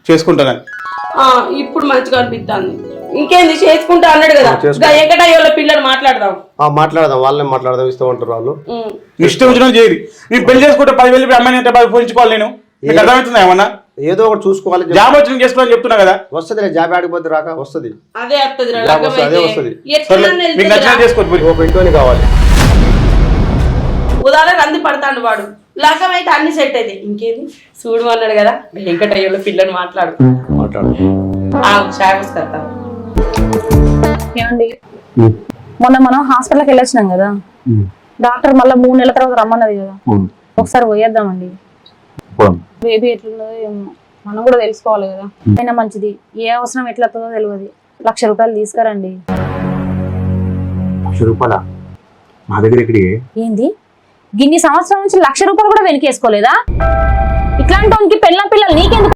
చేసుకుంటానని. ఇప్పుడు మంచిగా అనిపిస్తుంది. ఇంకేంది చేసుకుంటా అన్నాడు కదా, వెంకటయ్య పిల్లలు మాట్లాడదాం. మాట్లాడదాం, వాళ్ళని మాట్లాడదాం, ఇష్టం అంటారు వాళ్ళు. ఇష్టం వచ్చిన చేయరు. నేను పెళ్లి చేసుకుంటే 10,000 అమ్మాయిని అంటే పోయించుకోవాలి. నేను మీకు అర్థమవుతుందా ఏమన్నా? ఏదో ఒకటి చూసుకోవాలి. జాబ్ వచ్చిన చేసుకోవాలని చెప్తున్నా కదా. వస్తుంది, జాబ్ ఆడిపోతే రాక వస్తుంది. అదే అదే వస్తుంది. మీకు నచ్చిన చేసుకోవచ్చు. ఒక ఇంట్లోని కావాలి. ఉదాహరణ అంది పడతాడు వాడు, లగ్గం అయితే అన్ని సెట్ అయితే ఇంకేది చూడు అన్నాడు కదా, వెంకటయ్యలో పిల్లలు మాట్లాడు. ఏమండి, మొన్న మనం హాస్పిటల్కి వెళ్ళొచ్చినాం కదా, డాక్టర్ మళ్ళీ 3 నెలల తర్వాత రమ్మన్నది కదా, ఒకసారి పోయేద్దామండి. బేబీ ఎట్లున్నదో ఏమో మనం కూడా తెలుసుకోవాలి కదా. అయినా మంచిది, ఏ అవసరం ఎట్లా వస్తుందో తెలియదు. 1,00,000 రూపాయలు తీసుకురండి. 1,00,000 రూపాయల మా దగ్గర ఇక్కడికి ఏంది, గిన్ని సంవత్సరం నుంచి 1,00,000 రూపాయలు కూడా వెనకేసుకోలేదా? ఇట్లాంటి పిల్లలు నీకెందుకు?